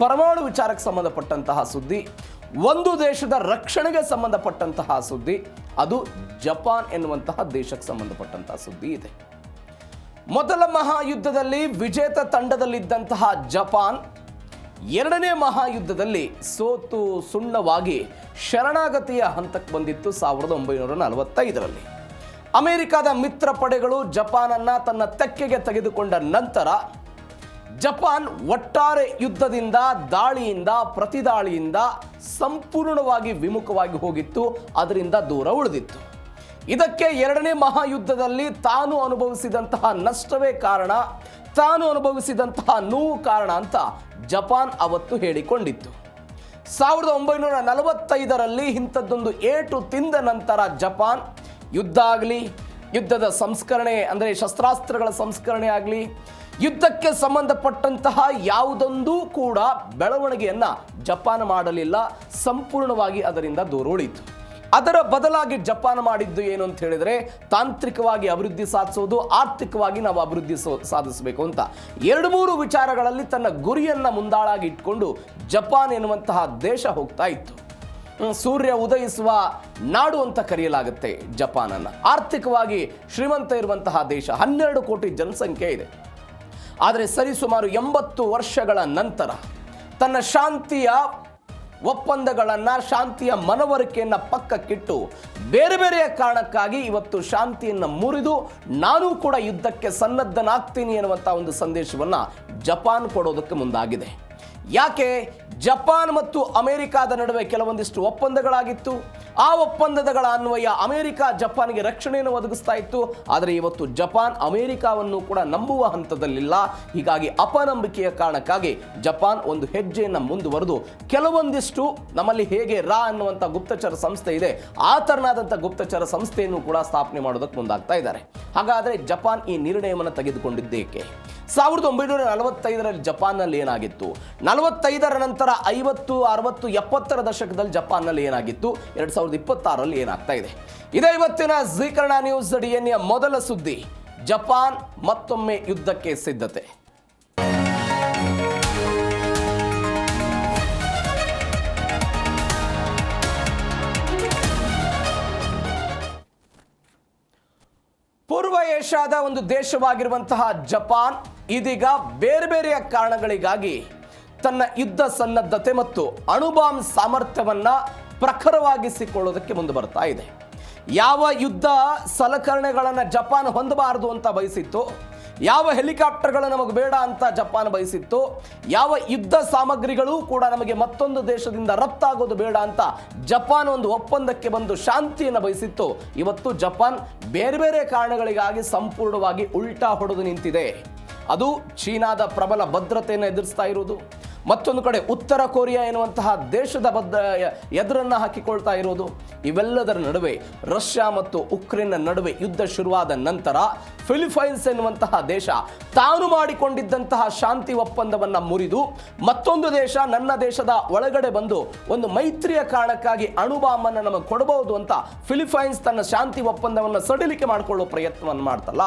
ಪರಮಾಣು ವಿಚಾರಕ್ಕೆ ಸಂಬಂಧಪಟ್ಟಂತಹ ಸುದ್ದಿ, ಒಂದು ದೇಶದ ರಕ್ಷಣೆಗೆ ಸಂಬಂಧಪಟ್ಟಂತಹ ಸುದ್ದಿ, ಅದು ಜಪಾನ್ ಎನ್ನುವಂತಹ ದೇಶಕ್ಕೆ ಸಂಬಂಧಪಟ್ಟಂತಹ ಸುದ್ದಿ ಇದೆ. ಮೊದಲ ಮಹಾಯುದ್ಧದಲ್ಲಿ ವಿಜೇತ ತಂಡದಲ್ಲಿದ್ದಂತಹ ಜಪಾನ್ ಎರಡನೇ ಮಹಾಯುದ್ಧದಲ್ಲಿ ಸೋತು ಸುಣ್ಣವಾಗಿ ಶರಣಾಗತಿಯ ಹಂತಕ್ಕೆ ಬಂದಿತ್ತು 1945ರಲ್ಲಿ. ಅಮೆರಿಕದ ಮಿತ್ರ ಪಡೆಗಳು ಜಪಾನನ್ನು ತನ್ನ ತೆಕ್ಕೆಗೆ ತೆಗೆದುಕೊಂಡ ನಂತರ ಜಪಾನ್ ಒಟ್ಟಾರೆ ಯುದ್ಧದಿಂದ, ದಾಳಿಯಿಂದ, ಪ್ರತಿದಾಳಿಯಿಂದ ಸಂಪೂರ್ಣವಾಗಿ ವಿಮುಖವಾಗಿ ಹೋಗಿತ್ತು, ಅದರಿಂದ ದೂರ ಉಳಿದಿತ್ತು. ಇದಕ್ಕೆ ಎರಡನೇ ಮಹಾಯುದ್ಧದಲ್ಲಿ ತಾನು ಅನುಭವಿಸಿದಂತಹ ನಷ್ಟವೇ ಕಾರಣ, ತಾನು ಅನುಭವಿಸಿದಂತಹ ನೋವು ಕಾರಣ ಅಂತ ಜಪಾನ್ ಅವತ್ತು ಹೇಳಿಕೊಂಡಿತ್ತು. 1945ರಲ್ಲಿ ಇಂಥದ್ದೊಂದು ಏಟು ತಿಂದ ನಂತರ ಜಪಾನ್ ಯುದ್ಧ ಆಗಲಿ, ಯುದ್ಧದ ಸಂಸ್ಕರಣೆ ಅಂದರೆ ಶಸ್ತ್ರಾಸ್ತ್ರಗಳ ಸಂಸ್ಕರಣೆ ಆಗಲಿ, ಯುದ್ಧಕ್ಕೆ ಸಂಬಂಧಪಟ್ಟಂತಹ ಯಾವುದೊಂದೂ ಕೂಡ ಬೆಳವಣಿಗೆಯನ್ನು ಜಪಾನ್ ಮಾಡಲಿಲ್ಲ, ಸಂಪೂರ್ಣವಾಗಿ ಅದರಿಂದ ದೂರ ಉಳಿಯಿತು. ಅದರ ಬದಲಾಗಿ ಜಪಾನ್ ಮಾಡಿದ್ದು ಏನು ಅಂತ ಹೇಳಿದರೆ, ತಾಂತ್ರಿಕವಾಗಿ ಅಭಿವೃದ್ಧಿ ಸಾಧಿಸೋದು, ಆರ್ಥಿಕವಾಗಿ ನಾವು ಅಭಿವೃದ್ಧಿ ಸಾಧಿಸಬೇಕು ಅಂತ 2-3 ವಿಚಾರಗಳಲ್ಲಿ ತನ್ನ ಗುರಿಯನ್ನು ಮುಂದಾಳಾಗಿ ಇಟ್ಕೊಂಡು ಜಪಾನ್ ಎನ್ನುವಂತಹ ದೇಶ ಹೋಗ್ತಾ ಇತ್ತು. ಸೂರ್ಯ ಉದಯಿಸುವ ನಾಡು ಅಂತ ಕರೆಯಲಾಗುತ್ತೆ ಜಪಾನನ್ನು. ಆರ್ಥಿಕವಾಗಿ ಶ್ರೀಮಂತ ಇರುವಂತಹ ದೇಶ, 12 ಕೋಟಿ ಜನಸಂಖ್ಯೆ ಇದೆ. ಆದರೆ ಸರಿಸುಮಾರು 80 ವರ್ಷಗಳ ನಂತರ ತನ್ನ ಶಾಂತಿಯ ಒಪ್ಪಂದಗಳನ್ನು, ಶಾಂತಿಯ ಮನವರಿಕೆಯನ್ನು ಪಕ್ಕಕ್ಕಿಟ್ಟು ಬೇರೆ ಬೇರೆಯ ಕಾರಣಕ್ಕಾಗಿ ಇವತ್ತು ಶಾಂತಿಯನ್ನು ಮುರಿದು ನಾನು ಕೂಡ ಯುದ್ಧಕ್ಕೆ ಸನ್ನದ್ಧನಾಗ್ತೀನಿ ಎನ್ನುವಂಥ ಒಂದು ಸಂದೇಶವನ್ನು ಜಪಾನ್ ಕೊಡೋದಕ್ಕೆ ಮುಂದಾಗಿದೆ. ಯಾಕೆ? ಜಪಾನ್ ಮತ್ತು ಅಮೆರಿಕಾದ ನಡುವೆ ಕೆಲವೊಂದಿಷ್ಟು ಒಪ್ಪಂದಗಳಾಗಿತ್ತು. ಆ ಒಪ್ಪಂದಗಳ ಅನ್ವಯ ಅಮೆರಿಕ ಜಪಾನ್ಗೆ ರಕ್ಷಣೆಯನ್ನು ಒದಗಿಸ್ತಾ ಇತ್ತು. ಆದರೆ ಇವತ್ತು ಜಪಾನ್ ಅಮೆರಿಕಾವನ್ನು ಕೂಡ ನಂಬುವ ಹಂತದಲ್ಲಿಲ್ಲ. ಹೀಗಾಗಿ ಅಪನಂಬಿಕೆಯ ಕಾರಣಕ್ಕಾಗಿ ಜಪಾನ್ ಒಂದು ಹೆಜ್ಜೆಯನ್ನು ಮುಂದುವರೆದು ಕೆಲವೊಂದಿಷ್ಟು ನಮ್ಮಲ್ಲಿ ಹೇಗೆ ರಾ ಅನ್ನುವಂಥ ಗುಪ್ತಚರ ಸಂಸ್ಥೆ ಇದೆ, ಆ ತರನಾದಂಥ ಗುಪ್ತಚರ ಸಂಸ್ಥೆಯನ್ನು ಕೂಡ ಸ್ಥಾಪನೆ ಮಾಡೋದಕ್ಕೆ ಮುಂದಾಗ್ತಾ ಇದ್ದಾರೆ. ಹಾಗಾದರೆ ಜಪಾನ್ ಈ ನಿರ್ಣಯವನ್ನು ತೆಗೆದುಕೊಂಡಿದ್ದೇಕೆ? 1945ರಲ್ಲಿ ಜಪಾನ್ನಲ್ಲಿ ಏನಾಗಿತ್ತು? 45ರ ನಂತರ 50, 60, 70ರ ದಶಕದಲ್ಲಿ ಜಪಾನ್ನಲ್ಲಿ ಏನಾಗಿತ್ತು? 2026ರಲ್ಲಿ ಏನಾಗ್ತಾ ಇದೆ? ಇದೇ ಇವತ್ತಿನ ಜೀ ಕನ್ನಡ ನ್ಯೂಸ್ ಡಿಎನ್ಎ ಮೊದಲ ಸುದ್ದಿ. ಜಪಾನ್ ಮತ್ತೊಮ್ಮೆ ಯುದ್ಧಕ್ಕೆ ಸಿದ್ಧತೆ. ಪೂರ್ವ ಏಷ್ಯಾದ ಒಂದು ದೇಶವಾಗಿರುವಂತಹ ಜಪಾನ್ ಇದೀಗ ಬೇರೆ ಬೇರೆಯ ಕಾರಣಗಳಿಗಾಗಿ ತನ್ನ ಯುದ್ಧ ಸನ್ನದ್ಧತೆ ಮತ್ತು ಅಣುಬಾಂಬ್ ಸಾಮರ್ಥ್ಯವನ್ನು ಪ್ರಖರವಾಗಿಸಿಕೊಳ್ಳೋದಕ್ಕೆ ಮುಂದೆ ಬರ್ತಾ ಇದೆ. ಯಾವ ಯುದ್ಧ ಸಲಕರಣೆಗಳನ್ನು ಜಪಾನ್ ಹೊಂದಬಾರದು ಅಂತ ಬಯಸಿತ್ತು, ಯಾವ ಹೆಲಿಕಾಪ್ಟರ್ಗಳು ನಮಗೆ ಬೇಡ ಅಂತ ಜಪಾನ್ ಬಯಸಿತ್ತು, ಯಾವ ಯುದ್ಧ ಸಾಮಗ್ರಿಗಳು ಕೂಡ ನಮಗೆ ಮತ್ತೊಂದು ದೇಶದಿಂದ ರಫ್ತಾಗೋದು ಬೇಡ ಅಂತ ಜಪಾನ್ ಒಂದು ಒಪ್ಪಂದಕ್ಕೆ ಬಂದು ಶಾಂತಿಯನ್ನು ಬಯಸಿತ್ತು, ಇವತ್ತು ಜಪಾನ್ ಬೇರೆ ಬೇರೆ ಕಾರಣಗಳಿಗಾಗಿ ಸಂಪೂರ್ಣವಾಗಿ ಉಲ್ಟಾ ಹೊಡೆದು ನಿಂತಿದೆ. ಅದು ಚೀನಾದ ಪ್ರಬಲ ಭದ್ರತೆಯನ್ನು ಎದುರಿಸ್ತಾ ಇರುವುದು, ಮತ್ತೊಂದು ಕಡೆ ಉತ್ತರ ಕೊರಿಯಾ ಎನ್ನುವಂತಹ ದೇಶದ ಎದುರನ್ನು ಹಾಕಿಕೊಳ್ತಾ ಇರೋದು. ಇವೆಲ್ಲದರ ನಡುವೆ ರಷ್ಯಾ ಮತ್ತು ಉಕ್ರೇನ್ ನಡುವೆ ಯುದ್ಧ ಶುರುವಾದ ನಂತರ ಫಿಲಿಪೈನ್ಸ್ ಎನ್ನುವಂತಹ ದೇಶ ತಾನು ಮಾಡಿಕೊಂಡಿದ್ದಂತಹ ಶಾಂತಿ ಒಪ್ಪಂದವನ್ನು ಮುರಿದು ಮತ್ತೊಂದು ದೇಶ ನನ್ನ ದೇಶದ ಒಳಗಡೆ ಬಂದು ಒಂದು ಮೈತ್ರಿಯ ಕಾರಣಕ್ಕಾಗಿ ಅಣುಬಾಂಬನ್ನು ನಮಗೆ ಕೊಡಬಹುದು ಅಂತ ಫಿಲಿಪೈನ್ಸ್ ತನ್ನ ಶಾಂತಿ ಒಪ್ಪಂದವನ್ನು ಸಡಿಲಿಕೆ ಮಾಡಿಕೊಳ್ಳೋ ಪ್ರಯತ್ನವನ್ನು ಮಾಡ್ತಲ್ಲ,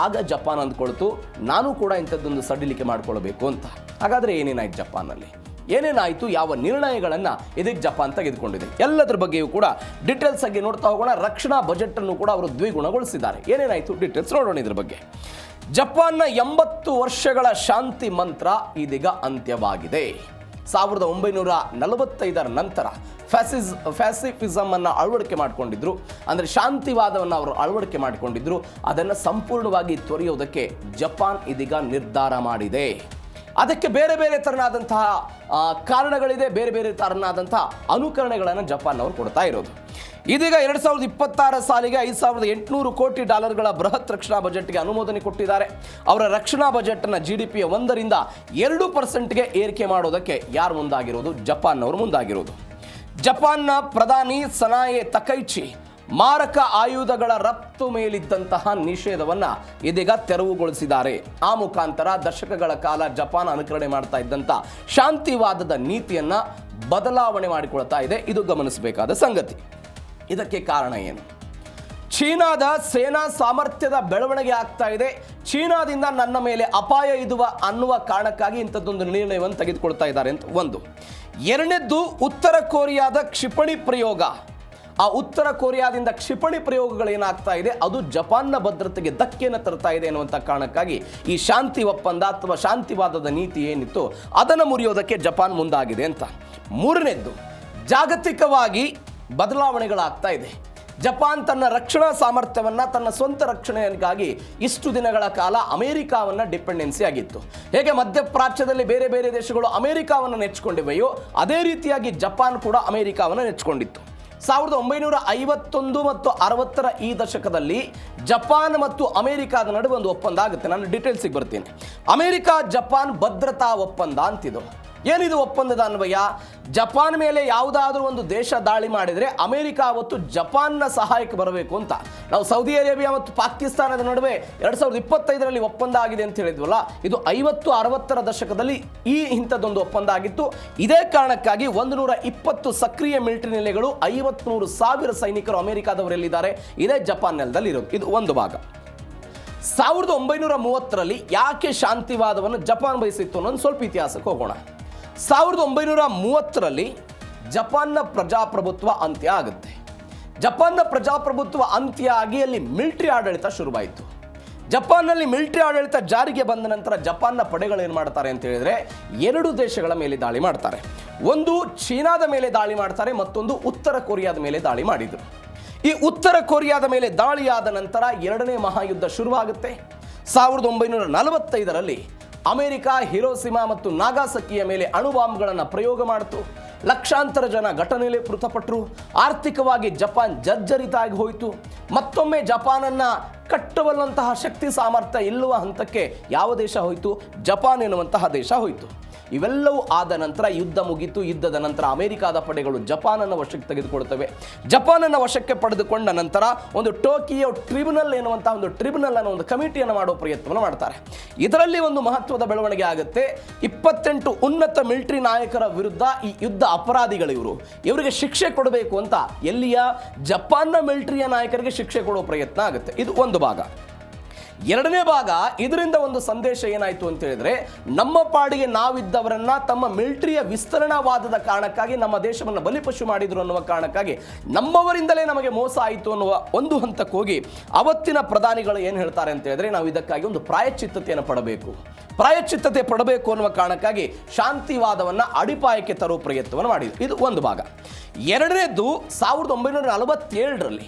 ಆಗ ಜಪಾನ್ ಅಂದ್ಕೊಳ್ತು ನಾನು ಕೂಡ ಇಂಥದ್ದೊಂದು ಸಡಿಲಿಕೆ ಮಾಡಿಕೊಳ್ಬೇಕು ಅಂತ. ಹಾಗಾದರೆ ಏನೇನಾಯ್ತು ಜಪಾನ್ನಲ್ಲಿ? ಏನೇನಾಯಿತು? ಯಾವ ನಿರ್ಣಯಗಳನ್ನು ಇದಕ್ಕೆ ಜಪಾನ್ ತೆಗೆದುಕೊಂಡಿದೆ? ಎಲ್ಲದರ ಬಗ್ಗೆಯೂ ಕೂಡ ಡೀಟೇಲ್ಸ್ ಆಗಿ ನೋಡ್ತಾ ಹೋಗೋಣ. ರಕ್ಷಣಾ ಬಜೆಟ್ ಅನ್ನು ಕೂಡ ಅವರು ದ್ವಿಗುಣಗೊಳಿಸಿದ್ದಾರೆ. ಏನೇನಾಯಿತು ಡೀಟೇಲ್ಸ್ ನೋಡೋಣ ಇದ್ರ ಬಗ್ಗೆ. ಜಪಾನ್ನ 80 ವರ್ಷಗಳ ಶಾಂತಿ ಮಂತ್ರ ಇದೀಗ ಅಂತ್ಯವಾಗಿದೆ. 1945ರ ನಂತರ ಫ್ಯಾಸಿಫಿಸಮ್ ಅನ್ನು ಅಳವಡಿಕೆ ಮಾಡಿಕೊಂಡಿದ್ರು, ಅಂದರೆ ಶಾಂತಿವಾದವನ್ನು ಅವರು ಅಳವಡಿಕೆ ಮಾಡಿಕೊಂಡಿದ್ರು. ಅದನ್ನು ಸಂಪೂರ್ಣವಾಗಿ ತೊರೆಯೋದಕ್ಕೆ ಜಪಾನ್ ಇದೀಗ ನಿರ್ಧಾರ ಮಾಡಿದೆ. ಅದಕ್ಕೆ ಬೇರೆ ಬೇರೆ ತರನಾದಂತಹ ಕಾರಣಗಳಿದೆ, ಬೇರೆ ಬೇರೆ ತರನಾದಂತಹ ಅನುಕರಣೆಗಳನ್ನು ಜಪಾನ್ ಅವರು ಕೊಡ್ತಾ ಇರೋದು. ಇದೀಗ 2026 ಸಾಲಿಗೆ $5,800 ಕೋಟಿ ಬೃಹತ್ ರಕ್ಷಣಾ ಬಜೆಟ್ಗೆ ಅನುಮೋದನೆ ಕೊಟ್ಟಿದ್ದಾರೆ. ಅವರ ರಕ್ಷಣಾ ಬಜೆಟ್ನ GDPಯ 1ರಿಂದ 2%ಗೆ ಏರಿಕೆ ಮಾಡೋದಕ್ಕೆ ಯಾರು ಮುಂದಾಗಿರೋದು? ಜಪಾನ್ ಅವರು ಮುಂದಾಗಿರೋದು. ಜಪಾನ್ನ ಪ್ರಧಾನಿ ಸನಾಯೆ ತಕೈಚಿ ಮಾರಕ ಆಯುಧಗಳ ರಫ್ತು ಮೇಲಿದ್ದಂತಹ ನಿಷೇಧವನ್ನು ಇದೀಗ ತೆರವುಗೊಳಿಸಿದ್ದಾರೆ. ಆ ಮುಖಾಂತರ ದಶಕಗಳ ಕಾಲ ಜಪಾನ್ ಅನುಕರಣೆ ಮಾಡ್ತಾ ಇದ್ದಂಥ ಶಾಂತಿವಾದದ ನೀತಿಯನ್ನು ಬದಲಾವಣೆ ಮಾಡಿಕೊಳ್ತಾ ಇದೆ. ಇದು ಗಮನಿಸಬೇಕಾದ ಸಂಗತಿ. ಇದಕ್ಕೆ ಕಾರಣ ಏನು? ಚೀನಾದ ಸೇನಾ ಸಾಮರ್ಥ್ಯದ ಬೆಳವಣಿಗೆ ಆಗ್ತಾ ಇದೆ, ಚೀನಾದಿಂದ ನನ್ನ ಮೇಲೆ ಅಪಾಯ ಇದುವ ಅನ್ನುವ ಕಾರಣಕ್ಕಾಗಿ ಇಂಥದ್ದೊಂದು ನಿರ್ಣಯವನ್ನು ತೆಗೆದುಕೊಳ್ತಾ ಇದ್ದಾರೆ ಅಂತ ಒಂದು. ಎರಡನೇದ್ದು ಉತ್ತರ ಕೊರಿಯಾದ ಕ್ಷಿಪಣಿ ಪ್ರಯೋಗ. ಆ ಉತ್ತರ ಕೊರಿಯಾದಿಂದ ಕ್ಷಿಪಣಿ ಪ್ರಯೋಗಗಳೇನಾಗ್ತಾ ಇದೆ ಅದು ಜಪಾನ್ನ ಭದ್ರತೆಗೆ ಧಕ್ಕೆಯನ್ನು ತರ್ತಾ ಇದೆ ಅನ್ನುವಂಥ ಕಾರಣಕ್ಕಾಗಿ ಈ ಶಾಂತಿ ಒಪ್ಪಂದ ಅಥವಾ ಶಾಂತಿವಾದದ ನೀತಿ ಏನಿತ್ತು ಅದನ್ನು ಮುರಿಯೋದಕ್ಕೆ ಜಪಾನ್ ಮುಂದಾಗಿದೆ ಅಂತ. ಮೂರನೇದ್ದು, ಜಾಗತಿಕವಾಗಿ ಬದಲಾವಣೆಗಳಾಗ್ತಾ ಇದೆ. ಜಪಾನ್ ತನ್ನ ರಕ್ಷಣಾ ಸಾಮರ್ಥ್ಯವನ್ನು ತನ್ನ ಸ್ವಂತ ರಕ್ಷಣೆಗಾಗಿ ಇಷ್ಟು ದಿನಗಳ ಕಾಲ ಅಮೆರಿಕಾವನ್ನು ಡಿಪೆಂಡೆನ್ಸಿ ಆಗಿತ್ತು. ಹೇಗೆ ಮಧ್ಯಪ್ರಾಚ್ಯದಲ್ಲಿ ಬೇರೆ ಬೇರೆ ದೇಶಗಳು ಅಮೆರಿಕಾವನ್ನು ನೆಚ್ಚಿಕೊಂಡಿವೆಯೋ ಅದೇ ರೀತಿಯಾಗಿ ಜಪಾನ್ ಕೂಡ ಅಮೆರಿಕಾವನ್ನು ನೆಚ್ಚಿಕೊಂಡಿತ್ತು. 1951 ಮತ್ತು 60ರ ಈ ದಶಕದಲ್ಲಿ ಜಪಾನ್ ಮತ್ತು ಅಮೆರಿಕಾದ ನಡುವೆ ಒಂದು ಒಪ್ಪಂದ ಆಗುತ್ತೆ. ನಾನು ಡೀಟೇಲ್ಸಿಗೆ ಬರ್ತೀನಿ. ಅಮೆರಿಕ ಜಪಾನ್ ಭದ್ರತಾ ಒಪ್ಪಂದ ಅಂತಿದು. ಏನಿದು ಒಪ್ಪಂದದ ಅನ್ವಯ? ಜಪಾನ್ ಮೇಲೆ ಯಾವುದಾದ್ರೂ ಒಂದು ದೇಶ ದಾಳಿ ಮಾಡಿದರೆ ಅಮೆರಿಕ ಅವತ್ತು ಜಪಾನ್ನ ಸಹಾಯಕ್ಕೆ ಬರಬೇಕು ಅಂತ. ನಾವು ಸೌದಿ ಅರೇಬಿಯಾ ಮತ್ತು ಪಾಕಿಸ್ತಾನದ ನಡುವೆ 2025ರಲ್ಲಿ ಒಪ್ಪಂದ ಆಗಿದೆ ಅಂತ ಹೇಳಿದ್ವಲ್ಲ, ಇದು 50-60ರ ದಶಕದಲ್ಲಿ ಈ ಇಂಥದ್ದೊಂದು ಒಪ್ಪಂದ ಆಗಿತ್ತು. ಇದೇ ಕಾರಣಕ್ಕಾಗಿ 120 ಸಕ್ರಿಯ ಮಿಲಿಟರಿ ನೆಲೆಗಳು, 53,000 ಸೈನಿಕರು ಅಮೆರಿಕಾದವರಲ್ಲಿದ್ದಾರೆ. ಇದೇ ಜಪಾನ್ ನೆಲದಲ್ಲಿ ಇರೋದು. ಇದು ಒಂದು ಭಾಗ. 1930ರಲ್ಲಿ ಯಾಕೆ ಶಾಂತಿವಾದವನ್ನು ಜಪಾನ್ ಬಯಸಿತ್ತು ಅನ್ನೋದು ಸ್ವಲ್ಪ ಇತಿಹಾಸಕ್ಕೆ ಹೋಗೋಣ. 1930ರಲ್ಲಿ ಜಪಾನ್ನ ಪ್ರಜಾಪ್ರಭುತ್ವ ಅಂತ್ಯ ಆಗುತ್ತೆ. ಜಪಾನ್ನ ಪ್ರಜಾಪ್ರಭುತ್ವ ಅಂತ್ಯ ಆಗಿ ಅಲ್ಲಿ ಮಿಲಿಟರಿ ಆಡಳಿತ ಶುರುವಾಯಿತು. ಜಪಾನ್ನಲ್ಲಿ ಮಿಲಿಟರಿ ಆಡಳಿತ ಜಾರಿಗೆ ಬಂದ ನಂತರ ಜಪಾನ್ನ ಪಡೆಗಳು ಏನು ಮಾಡ್ತಾರೆ ಅಂತ ಹೇಳಿದ್ರೆ 2 ದೇಶಗಳ ಮೇಲೆ ದಾಳಿ ಮಾಡ್ತಾರೆ. ಒಂದು ಚೀನಾದ ಮೇಲೆ ದಾಳಿ ಮಾಡ್ತಾರೆ, ಮತ್ತೊಂದು ಉತ್ತರ ಕೊರಿಯಾದ ಮೇಲೆ ದಾಳಿ ಮಾಡಿದರು. ಈ ಉತ್ತರ ಕೊರಿಯಾದ ಮೇಲೆ ದಾಳಿಯಾದ ನಂತರ 2ನೇ ಮಹಾಯುದ್ಧ ಶುರುವಾಗುತ್ತೆ. 1945ರಲ್ಲಿ ಅಮೆರಿಕ ಹಿರೋಸಿಮಾ ಮತ್ತು ನಾಗಾಸಕಿಯ ಮೇಲೆ ಅಣುಬಾಂಬ್ಗಳನ್ನು ಪ್ರಯೋಗ ಮಾಡಿತು. ಲಕ್ಷಾಂತರ ಜನ ಘಟನೆಯಲ್ಲಿ ಮೃತಪಟ್ಟರು. ಆರ್ಥಿಕವಾಗಿ ಜಪಾನ್ ಜರ್ಜರಿತ ಆಗಿ ಹೋಯಿತು. ಮತ್ತೊಮ್ಮೆ ಜಪಾನನ್ನು ಕಟ್ಟಬಲ್ಲಂತಹ ಶಕ್ತಿ ಸಾಮರ್ಥ್ಯ ಇಲ್ಲುವ ಹಂತಕ್ಕೆ ಯಾವ ದೇಶ ಹೋಯಿತು? ಜಪಾನ್ ಎನ್ನುವಂತಹ ದೇಶ ಹೋಯಿತು. ಇವೆಲ್ಲವೂ ಆದ ನಂತರ ಯುದ್ಧ ಮುಗಿತು. ಯುದ್ಧದ ನಂತರ ಅಮೆರಿಕಾದ ಪಡೆಗಳು ಜಪಾನನ್ನು ವಶಕ್ಕೆ ತೆಗೆದುಕೊಳ್ತವೆ. ಜಪಾನನ್ನು ವಶಕ್ಕೆ ಪಡೆದುಕೊಂಡ ನಂತರ ಒಂದು ಟೋಕಿಯೋ ಟ್ರಿಬ್ಯುನಲ್ ಎನ್ನುವಂತಹ ಒಂದು ಟ್ರಿಬ್ಯುನಲ್ ಅನ್ನೋ ಒಂದು ಕಮಿಟಿಯನ್ನು ಮಾಡುವ ಪ್ರಯತ್ನವನ್ನು ಮಾಡ್ತಾರೆ. ಇದರಲ್ಲಿ ಒಂದು ಮಹತ್ವದ ಬೆಳವಣಿಗೆ ಆಗುತ್ತೆ. 28 ಉನ್ನತ ಮಿಲಿಟರಿ ನಾಯಕರ ವಿರುದ್ಧ ಈ ಯುದ್ಧ ಅಪರಾಧಿಗಳು ಇವರಿಗೆ ಶಿಕ್ಷೆ ಕೊಡಬೇಕು ಅಂತ ಎಲ್ಲಿಯ ಜಪಾನ್ನ ಮಿಲಿಟರಿಯ ನಾಯಕರಿಗೆ ಶಿಕ್ಷೆ ಕೊಡುವ ಪ್ರಯತ್ನ ಆಗುತ್ತೆ. ಇದು ಒಂದು ಭಾಗ. ಎರಡನೇ ಭಾಗ, ಇದರಿಂದ ಒಂದು ಸಂದೇಶ ಏನಾಯಿತು ಅಂತ ಹೇಳಿದ್ರೆ, ನಮ್ಮ ಪಾಡಿಗೆ ನಾವಿದ್ದವರನ್ನ ತಮ್ಮ ಮಿಲಿಟರಿಯ ವಿಸ್ತರಣಾವಾದದ ಕಾರಣಕ್ಕಾಗಿ ನಮ್ಮ ದೇಶವನ್ನು ಬಲಿಪಶು ಮಾಡಿದ್ರು ಅನ್ನುವ ಕಾರಣಕ್ಕಾಗಿ ನಮ್ಮವರಿಂದಲೇ ನಮಗೆ ಮೋಸ ಆಯಿತು ಅನ್ನುವ ಒಂದು ಹಂತಕ್ಕೆ ಹೋಗಿ ಅವತ್ತಿನ ಪ್ರಧಾನಿಗಳು ಏನು ಹೇಳ್ತಾರೆ ಅಂತ ಹೇಳಿದ್ರೆ, ನಾವು ಇದಕ್ಕಾಗಿ ಒಂದು ಪ್ರಾಯಶ್ಚಿತ್ತತೆಯನ್ನು ಪಡಬೇಕು ಅನ್ನುವ ಕಾರಣಕ್ಕಾಗಿ ಶಾಂತಿವಾದವನ್ನು ಅಡಿಪಾಯಕ್ಕೆ ತರುವ ಪ್ರಯತ್ನವನ್ನು ಮಾಡಿದ್ರು. ಇದು ಒಂದು ಭಾಗ. ಎರಡನೇದು, 1947ರಲ್ಲಿ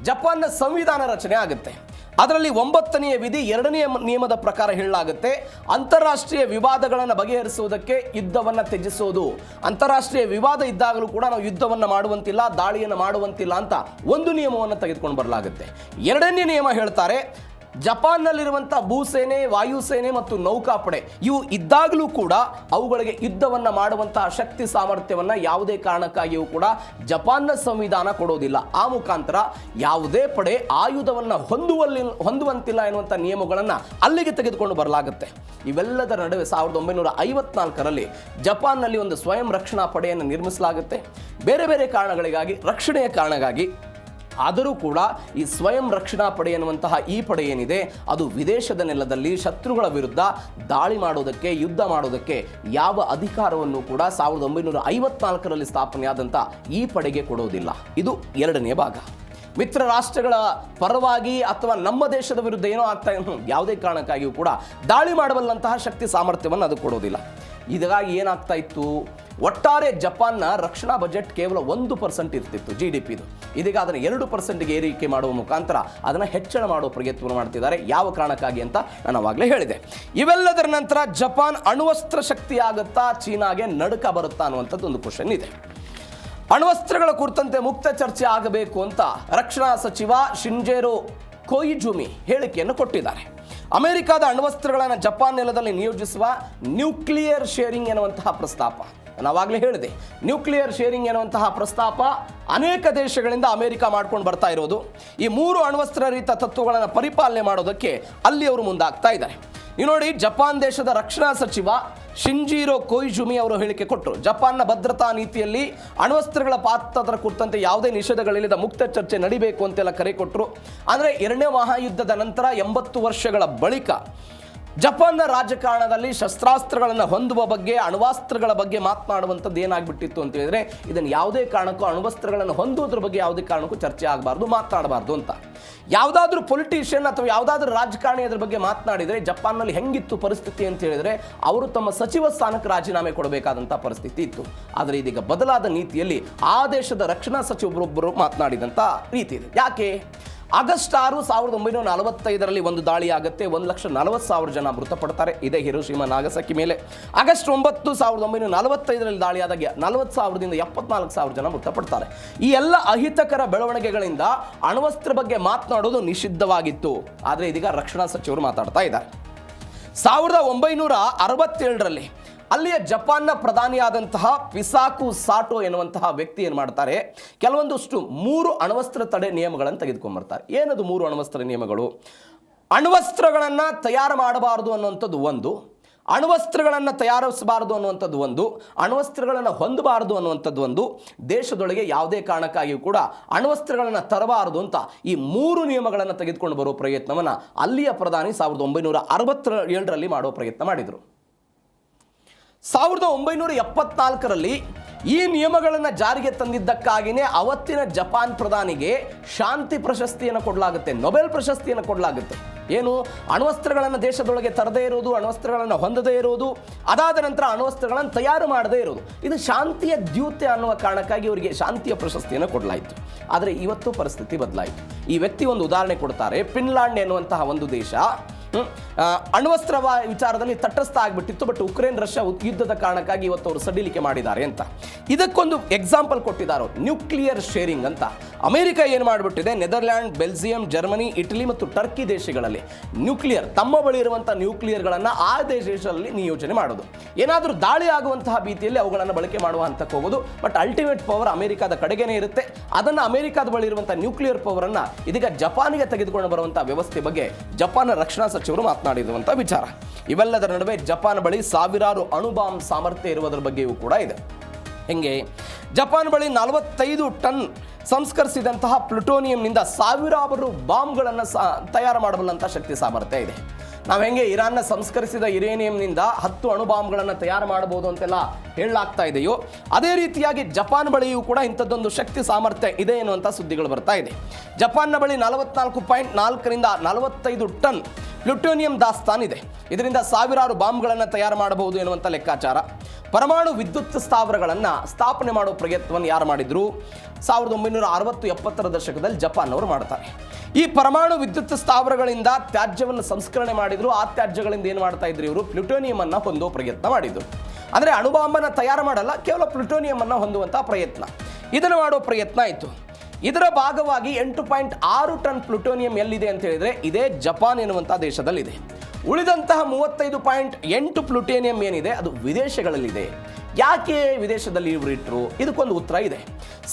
ಜಪಾನ್ನ ಸಂವಿಧಾನ ರಚನೆ ಆಗುತ್ತೆ. ಅದರಲ್ಲಿ 9ನೇ ವಿಧಿ 2ನೇ ನಿಯಮದ ಪ್ರಕಾರ ಹೇಳಲಾಗುತ್ತೆ, ಅಂತಾರಾಷ್ಟ್ರೀಯ ವಿವಾದಗಳನ್ನು ಬಗೆಹರಿಸುವುದಕ್ಕೆ ಯುದ್ಧವನ್ನು ತ್ಯಜಿಸೋದು. ಅಂತಾರಾಷ್ಟ್ರೀಯ ವಿವಾದ ಇದ್ದಾಗಲೂ ಕೂಡ ನಾವು ಯುದ್ಧವನ್ನು ಮಾಡುವಂತಿಲ್ಲ, ದಾಳಿಯನ್ನು ಮಾಡುವಂತಿಲ್ಲ ಅಂತ ಒಂದು ನಿಯಮವನ್ನು ತೆಗೆದುಕೊಂಡು ಬರಲಾಗುತ್ತೆ. 2ನೇ ನಿಯಮ ಹೇಳ್ತಾರೆ, ಜಪಾನ್ನಲ್ಲಿರುವಂಥ ಭೂಸೇನೆ, ವಾಯುಸೇನೆ ಮತ್ತು ನೌಕಾಪಡೆ ಇವು ಇದ್ದಾಗಲೂ ಕೂಡ ಅವುಗಳಿಗೆ ಯುದ್ಧವನ್ನು ಮಾಡುವಂತಹ ಶಕ್ತಿ ಸಾಮರ್ಥ್ಯವನ್ನು ಯಾವುದೇ ಕಾರಣಕ್ಕಾಗಿಯೂ ಕೂಡ ಜಪಾನ್ನ ಸಂವಿಧಾನ ಕೊಡೋದಿಲ್ಲ. ಆ ಮುಖಾಂತರ ಯಾವುದೇ ಪಡೆ ಆಯುಧವನ್ನು ಹೊಂದುವಂತಿಲ್ಲ ಎನ್ನುವಂಥ ನಿಯಮಗಳನ್ನು ಅಲ್ಲಿಗೆ ತೆಗೆದುಕೊಂಡು ಬರಲಾಗುತ್ತೆ. ಇವೆಲ್ಲದರ ನಡುವೆ 1954ರಲ್ಲಿ ಜಪಾನ್ನಲ್ಲಿ ಒಂದು ಸ್ವಯಂ ರಕ್ಷಣಾ ಪಡೆಯನ್ನು ನಿರ್ಮಿಸಲಾಗುತ್ತೆ. ಬೇರೆ ಬೇರೆ ಕಾರಣಗಳಿಗಾಗಿ, ರಕ್ಷಣೆಯ ಕಾರಣಕ್ಕಾಗಿ. ಆದರೂ ಕೂಡ ಈ ಸ್ವಯಂ ರಕ್ಷಣಾ ಪಡೆ ಎನ್ನುವಂತಹ ಈ ಪಡೆ ಏನಿದೆ ಅದು ವಿದೇಶದ ನೆಲದಲ್ಲಿ ಶತ್ರುಗಳ ವಿರುದ್ಧ ದಾಳಿ ಮಾಡೋದಕ್ಕೆ, ಯುದ್ಧ ಮಾಡೋದಕ್ಕೆ ಯಾವ ಅಧಿಕಾರವನ್ನು ಕೂಡ 1954ರಲ್ಲಿ ಸ್ಥಾಪನೆಯಾದಂಥ ಈ ಪಡೆಗೆ ಕೊಡೋದಿಲ್ಲ. ಇದು 2ನೇ ಭಾಗ. ಮಿತ್ರ ರಾಷ್ಟ್ರಗಳ ಪರವಾಗಿ ಅಥವಾ ನಮ್ಮ ದೇಶದ ವಿರುದ್ಧ ಏನೋ ಆಗ್ತಾ ಯಾವುದೇ ಕಾರಣಕ್ಕಾಗಿಯೂ ಕೂಡ ದಾಳಿ ಮಾಡಬಲ್ಲಂತಹ ಶಕ್ತಿ ಸಾಮರ್ಥ್ಯವನ್ನು ಅದು ಕೊಡೋದಿಲ್ಲ. ಇದಗಾಗಿ ಏನಾಗ್ತಾ ಇತ್ತು, ಒಟ್ಟಾರೆ ಜಪಾನ್ನ ರಕ್ಷಣಾ ಬಜೆಟ್ ಕೇವಲ 1% ಇರ್ತಿತ್ತು GDPದು. ಇದೀಗ ಅದನ್ನು 2%ಗೆ ಏರಿಕೆ ಮಾಡುವ ಮುಖಾಂತರ ಅದನ್ನು ಹೆಚ್ಚಳ ಮಾಡುವ ಪ್ರಯತ್ನ ಮಾಡ್ತಿದ್ದಾರೆ. ಯಾವ ಕಾರಣಕ್ಕಾಗಿ ಅಂತ ನಾನು ಆವಾಗಲೇ ಹೇಳಿದೆ. ಇವೆಲ್ಲದರ ನಂತರ ಜಪಾನ್ ಅಣ್ವಸ್ತ್ರ ಶಕ್ತಿ ಆಗುತ್ತಾ, ಚೀನಾಗೆ ನಡುಕ ಬರುತ್ತಾ ಅನ್ನುವಂಥದ್ದು ಒಂದು ಕ್ವಶನ್ ಇದೆ. ಅಣ್ವಸ್ತ್ರಗಳ ಕುರಿತಂತೆ ಮುಕ್ತ ಚರ್ಚೆ ಆಗಬೇಕು ಅಂತ ರಕ್ಷಣಾ ಸಚಿವ ಶಿಂಜೆರೋ ಕೊಯಿಜುಮಿ ಹೇಳಿಕೆಯನ್ನು ಕೊಟ್ಟಿದ್ದಾರೆ. ಅಮೆರಿಕದ ಅಣ್ವಸ್ತ್ರಗಳನ್ನು ಜಪಾನ್ ನೆಲದಲ್ಲಿ ನಿಯೋಜಿಸುವ ನ್ಯೂಕ್ಲಿಯರ್ ಶೇರಿಂಗ್ ಎನ್ನುವಂತಹ ಪ್ರಸ್ತಾಪ, ನಾವಾಗಲೇ ಹೇಳಿದೆ, ನ್ಯೂಕ್ಲಿಯರ್ ಶೇರಿಂಗ್ ಎನ್ನುವಂತಹ ಪ್ರಸ್ತಾಪ ಅನೇಕ ದೇಶಗಳಿಂದ ಅಮೆರಿಕ ಮಾಡ್ಕೊಂಡು ಬರ್ತಾ ಇರೋದು. ಈ 3 ಅಣ್ವಸ್ತ್ರ ರಹಿತ ತತ್ವಗಳನ್ನು ಪರಿಪಾಲನೆ ಮಾಡೋದಕ್ಕೆ ಅಲ್ಲಿ ಅವರು ಮುಂದಾಗ್ತಾ ಇದ್ದಾರೆ. ನೀವು ನೋಡಿ, ಜಪಾನ್ ದೇಶದ ರಕ್ಷಣಾ ಸಚಿವ ಶಿಂಜಿರೋ ಕೊಯ್ಜುಮಿ ಅವರು ಹೇಳಿಕೆ ಕೊಟ್ಟರು. ಜಪಾನ್ನ ಭದ್ರತಾ ನೀತಿಯಲ್ಲಿ ಅಣ್ವಸ್ತ್ರಗಳ ಪಾತ್ರದ ಕುರಿತಂತೆ ಯಾವುದೇ ನಿಷೇಧಗಳಿಲ್ಲದ ಮುಕ್ತ ಚರ್ಚೆ ನಡಿಬೇಕು ಅಂತೆಲ್ಲ ಕರೆ ಕೊಟ್ಟರು. ಅಂದರೆ ಎರಡನೇ ಮಹಾಯುದ್ಧದ ನಂತರ 80 ವರ್ಷಗಳ ಬಳಿಕ ಜಪಾನ್ನ ರಾಜಕಾರಣದಲ್ಲಿ ಶಸ್ತ್ರಾಸ್ತ್ರಗಳನ್ನು ಹೊಂದುವ ಬಗ್ಗೆ, ಅಣ್ವಾಸ್ತ್ರಗಳ ಬಗ್ಗೆ ಮಾತನಾಡುವಂಥದ್ದು ಏನಾಗ್ಬಿಟ್ಟಿತ್ತು ಅಂತ ಹೇಳಿದ್ರೆ, ಇದನ್ನು ಯಾವುದೇ ಕಾರಣಕ್ಕೂ ಅಣ್ವಸ್ತ್ರಗಳನ್ನು ಹೊಂದುವುದ್ರ ಬಗ್ಗೆ ಯಾವುದೇ ಕಾರಣಕ್ಕೂ ಚರ್ಚೆ ಆಗಬಾರ್ದು, ಮಾತನಾಡಬಾರ್ದು ಅಂತ. ಯಾವುದಾದ್ರೂ ಪೊಲಿಟಿಷಿಯನ್ ಅಥವಾ ಯಾವುದಾದ್ರೂ ರಾಜಕಾರಣಿ ಅದ್ರ ಬಗ್ಗೆ ಮಾತನಾಡಿದರೆ ಜಪಾನ್ನಲ್ಲಿ ಹೆಂಗಿತ್ತು ಪರಿಸ್ಥಿತಿ ಅಂತ ಹೇಳಿದ್ರೆ, ಅವರು ತಮ್ಮ ಸಚಿವ ಸ್ಥಾನಕ್ಕೆ ರಾಜೀನಾಮೆ ಕೊಡಬೇಕಾದಂಥ ಪರಿಸ್ಥಿತಿ ಇತ್ತು. ಆದರೆ ಇದೀಗ ಬದಲಾದ ನೀತಿಯಲ್ಲಿ ಆ ದೇಶದ ರಕ್ಷಣಾ ಸಚಿವರೊಬ್ಬರು ಮಾತನಾಡಿದಂಥ ರೀತಿ ಇದೆ. ಯಾಕೆ? ಆಗಸ್ಟ್ 6, 1945 ಒಂದು ದಾಳಿ ಆಗುತ್ತೆ. 1,40,000 ಜನ ಮೃತಪಡ್ತಾರೆ. ಇದೇ ಹಿರೋಶಿಮಾ ನಾಗಸಾಕಿ ಮೇಲೆ. ಆಗಸ್ಟ್ 9, 1945 ದಾಳಿಯಾದಾಗ 40,000ದಿಂದ 74,000 ಜನ ಮೃತಪಡ್ತಾರೆ. ಈ ಎಲ್ಲ ಅಹಿತಕರ ಬೆಳವಣಿಗೆಗಳಿಂದ ಅಣ್ವಸ್ತ್ರ ಬಗ್ಗೆ ಮಾತನಾಡೋದು ನಿಷಿದ್ಧವಾಗಿತ್ತು. ಆದರೆ ಇದೀಗ ರಕ್ಷಣಾ ಸಚಿವರು ಮಾತಾಡ್ತಾ ಇದ್ದಾರೆ. 1967 ಅಲ್ಲಿಯ ಜಪಾನ್ನ ಪ್ರಧಾನಿಯಾದಂತಹ ಪಿಸಾಕು ಸಾಟೋ ಎನ್ನುವಂತಹ ವ್ಯಕ್ತಿ ಏನು ಮಾಡ್ತಾರೆ, ಕೆಲವೊಂದಷ್ಟು 3 ಅಣ್ವಸ್ತ್ರ ತಡೆ ನಿಯಮಗಳನ್ನು ತೆಗೆದುಕೊಂಡ್ಬರ್ತಾರೆ. ಏನದು 3 ಅಣ್ವಸ್ತ್ರ ನಿಯಮಗಳು? ಅಣ್ವಸ್ತ್ರಗಳನ್ನು ತಯಾರು ಮಾಡಬಾರದು ಅನ್ನುವಂಥದ್ದು ಒಂದು, ಅಣ್ವಸ್ತ್ರಗಳನ್ನು ತಯಾರಿಸಬಾರದು ಅನ್ನುವಂಥದ್ದು ಒಂದು, ಅಣ್ವಸ್ತ್ರಗಳನ್ನು ಹೊಂದಬಾರದು ಅನ್ನುವಂಥದ್ದು ಒಂದು, ದೇಶದೊಳಗೆ ಯಾವುದೇ ಕಾರಣಕ್ಕಾಗಿಯೂ ಕೂಡ ಅಣ್ವಸ್ತ್ರಗಳನ್ನು ತರಬಾರದು ಅಂತ ಈ 3 ನಿಯಮಗಳನ್ನು ತೆಗೆದುಕೊಂಡು ಬರೋ ಪ್ರಯತ್ನವನ್ನು ಅಲ್ಲಿಯ ಪ್ರಧಾನಿ 1967 ಮಾಡೋ ಪ್ರಯತ್ನ ಮಾಡಿದರು. 1974 ಈ ನಿಯಮಗಳನ್ನು ಜಾರಿಗೆ ತಂದಿದ್ದಕ್ಕಾಗಿಯೇ ಅವತ್ತಿನ ಜಪಾನ್ ಪ್ರಧಾನಿಗೆ ಶಾಂತಿ ಪ್ರಶಸ್ತಿಯನ್ನು ಕೊಡಲಾಗುತ್ತೆ, ನೊಬೆಲ್ ಪ್ರಶಸ್ತಿಯನ್ನು ಕೊಡಲಾಗುತ್ತೆ. ಏನು? ಅಣ್ವಸ್ತ್ರಗಳನ್ನು ದೇಶದೊಳಗೆ ತರದೇ ಇರೋದು, ಅಣ್ವಸ್ತ್ರಗಳನ್ನು ಹೊಂದದೇ ಇರೋದು, ಅದಾದ ನಂತರ ಅಣ್ವಸ್ತ್ರಗಳನ್ನು ತಯಾರು ಮಾಡದೇ ಇರೋದು, ಇದು ಶಾಂತಿಯ ದ್ಯೂತೆ ಅನ್ನುವ ಕಾರಣಕ್ಕಾಗಿ ಅವರಿಗೆ ಶಾಂತಿಯ ಪ್ರಶಸ್ತಿಯನ್ನು ಕೊಡಲಾಯಿತು. ಆದರೆ ಇವತ್ತು ಪರಿಸ್ಥಿತಿ ಬದಲಾಯಿತು. ಈ ವ್ಯಕ್ತಿ ಒಂದು ಉದಾಹರಣೆ ಕೊಡ್ತಾರೆ. ಫಿನ್ಲ್ಯಾಂಡ್ ಎನ್ನುವಂತಹ ಒಂದು ದೇಶ ಅಣ್ವಸ್ತ್ರ ವಿಚಾರದಲ್ಲಿ ತಟಸ್ಥ ಆಗಿಬಿಟ್ಟಿತ್ತು. ಬಟ್ ಉಕ್ರೇನ್ ರಷ್ಯಾ ಯುದ್ಧದ ಕಾರಣಕ್ಕಾಗಿ ಇವತ್ತು ಅವರು ಸಡಿಲಿಕೆ ಮಾಡಿದ್ದಾರೆ ಅಂತ. ಇದಕ್ಕೊಂದು ಎಕ್ಸಾಂಪಲ್ ಕೊಟ್ಟಿದ್ದಾರೆ, ನ್ಯೂಕ್ಲಿಯರ್ ಶೇರಿಂಗ್ ಅಂತ. ಅಮೆರಿಕ ಏನು ಮಾಡಿಬಿಟ್ಟಿದೆ, ನೆದರ್ಲ್ಯಾಂಡ್, ಬೆಲ್ಜಿಯಂ, ಜರ್ಮನಿ, ಇಟಲಿ ಮತ್ತು ಟರ್ಕಿ ದೇಶಗಳಲ್ಲಿ ನ್ಯೂಕ್ಲಿಯರ್, ತಮ್ಮ ಬಳಿ ಇರುವಂತಹ ನ್ಯೂಕ್ಲಿಯರ್ಗಳನ್ನು ಆ ದೇಶಗಳಲ್ಲಿ ನಿಯೋಜನೆ ಮಾಡೋದು. ಏನಾದರೂ ದಾಳಿ ಆಗುವಂತಹ ಭೀತಿಯಲ್ಲಿ ಅವುಗಳನ್ನು ಬಳಕೆ ಮಾಡುವ ಹಂತಕ್ಕೆ ಹೋಗೋದು. ಬಟ್ ಅಲ್ಟಿಮೇಟ್ ಪವರ್ ಅಮೆರಿಕದ ಕಡೆಗೇನೆ ಇರುತ್ತೆ. ಅದನ್ನು ಅಮೆರಿಕದ ಬಳಿ ಇರುವಂತಹ ನ್ಯೂಕ್ಲಿಯರ್ ಪವರನ್ನು ಇದೀಗ ಜಪಾನಿಗೆ ತೆಗೆದುಕೊಂಡು ಬರುವಂತಹ ವ್ಯವಸ್ಥೆ ಬಗ್ಗೆ ಜಪಾನ್ ರಕ್ಷಣಾ ಸಚಿವರು ಮಾತನಾಡಿರುವಂತಹ ವಿಚಾರ. ಇವೆಲ್ಲದರ ನಡುವೆ ಜಪಾನ್ ಬಳಿ ಸಾವಿರಾರು ಅಣುಬಾಂಬ್ ಸಾಮರ್ಥ್ಯ ಇರುವುದರ ಬಗ್ಗೆಯೂ ಕೂಡ ಇದೆ. ಹೆಂಗೆ? ಜಪಾನ್ ಬಳಿ 45 ಟನ್ ಸಂಸ್ಕರಿಸಿದಂತಹ ಪ್ಲುಟೋನಿಯಂನಿಂದ ಸಾವಿರಾರು ಬಾಂಬ್ಗಳನ್ನು ತಯಾರು ಮಾಡಬಲ್ಲಂಥ ಶಕ್ತಿ ಸಾಮರ್ಥ್ಯ ಇದೆ. ನಾವು ಹೆಂಗೆ ಇರಾನ್ನ ಸಂಸ್ಕರಿಸಿದ ಯುರೇನಿಯಂನಿಂದ 10 ಅಣುಬಾಂಬ್ಗಳನ್ನು ತಯಾರು ಮಾಡಬಹುದು ಅಂತೆಲ್ಲ ಹೇಳಲಾಗ್ತಾ ಇದೆಯೋ, ಅದೇ ರೀತಿಯಾಗಿ ಜಪಾನ್ ಬಳಿಯೂ ಕೂಡ ಇಂಥದ್ದೊಂದು ಶಕ್ತಿ ಸಾಮರ್ಥ್ಯ ಇದೆ ಎನ್ನುವಂಥ ಸುದ್ದಿಗಳು ಬರ್ತಾ ಇದೆ. ಜಪಾನ್ನ ಬಳಿ 44.4 ರಿಂದ 45 ಟನ್ ಪ್ಲುಟೋನಿಯಂ ದಾಸ್ತಾನ್ ಇದೆ. ಇದರಿಂದ ಸಾವಿರಾರು ಬಾಂಬ್ಗಳನ್ನು ತಯಾರು ಮಾಡಬಹುದು ಎನ್ನುವಂಥ ಲೆಕ್ಕಾಚಾರ. ಪರಮಾಣು ವಿದ್ಯುತ್ ಸ್ಥಾವರಗಳನ್ನು ಸ್ಥಾಪನೆ ಮಾಡೋ ಪ್ರಯತ್ನವನ್ನು ಯಾರು ಮಾಡಿದ್ರು? 1960-70 ದಶಕದಲ್ಲಿ ಜಪಾನ್ ಅವರು ಮಾಡ್ತಾರೆ. ಈ ಪರಮಾಣು ವಿದ್ಯುತ್ ಸ್ಥಾವರಗಳಿಂದ ತ್ಯಾಜ್ಯವನ್ನು ಸಂಸ್ಕರಣೆ ಮಾಡಿದ್ರು. ಆ ತ್ಯಾಜ್ಯಗಳಿಂದ ಏನು ಮಾಡ್ತಾ ಇದ್ರು ಇವರು? ಪ್ಲುಟೋನಿಯಂ ಅನ್ನು ಹೊಂದೋ ಪ್ರಯತ್ನ ಮಾಡಿದ್ರು. ಅಂದರೆ ಅಣುಬಾಂಬನ್ನು ತಯಾರು ಮಾಡಲ್ಲ, ಕೇವಲ ಪ್ಲುಟೋನಿಯಂ ಅನ್ನು ಹೊಂದುವಂಥ ಪ್ರಯತ್ನ, ಇದನ್ನು ಮಾಡೋ ಪ್ರಯತ್ನ ಆಯಿತು. ಇದರ ಭಾಗವಾಗಿ 8.6 ಟನ್ ಪ್ಲುಟೋನಿಯಂ ಎಲ್ಲಿದೆ ಅಂತ ಹೇಳಿದ್ರೆ ಇದೇ ಜಪಾನ್ ಎನ್ನುವಂಥ ದೇಶದಲ್ಲಿದೆ. ಉಳಿದಂತಹ 35.8 ಪ್ಲುಟೋನಿಯಂ ಏನಿದೆ ಅದು ವಿದೇಶಗಳಲ್ಲಿದೆ. ಯಾಕೆ ವಿದೇಶದಲ್ಲಿ ಇವರು ಇಟ್ಟರು? ಇದಕ್ಕೊಂದು ಉತ್ತರ ಇದೆ.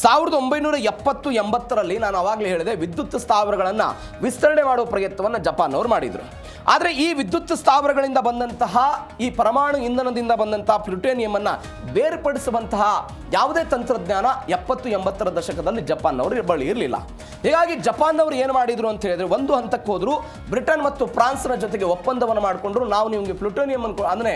1970-80 ನಾನು ಆವಾಗಲೇ ಹೇಳಿದೆ, ವಿದ್ಯುತ್ ಸ್ಥಾವರಗಳನ್ನು ವಿಸ್ತರಣೆ ಮಾಡುವ ಪ್ರಯತ್ನವನ್ನು ಜಪಾನ್ ಅವರು ಮಾಡಿದರು. ಆದರೆ ಈ ವಿದ್ಯುತ್ ಸ್ಥಾವರಗಳಿಂದ ಬಂದಂತಹ ಈ ಪರಮಾಣು ಇಂಧನದಿಂದ ಬಂದಂತಹ ಪ್ಲುಟೋನಿಯಂ ಬೇರ್ಪಡಿಸುವಂತಹ ಯಾವುದೇ ತಂತ್ರಜ್ಞಾನ 70-80 ದಶಕದಲ್ಲಿ ಜಪಾನ್ ಅವರು ಬಳಿ ಇರಲಿಲ್ಲ. ಹೀಗಾಗಿ ಜಪಾನ್ ಅವರು ಏನು ಮಾಡಿದ್ರು ಅಂತ ಹೇಳಿದ್ರೆ, ಒಂದು ಹಂತಕ್ಕೆ ಹೋದ್ರು, ಬ್ರಿಟನ್ ಮತ್ತು ಫ್ರಾನ್ಸ್ನ ಜೊತೆಗೆ ಒಪ್ಪಂದವನ್ನು ಮಾಡಿಕೊಂಡ್ರು. ನಾವು ನಿಮಗೆ ಪ್ಲುಟೋನಿಯಂ ಅಂದರೆ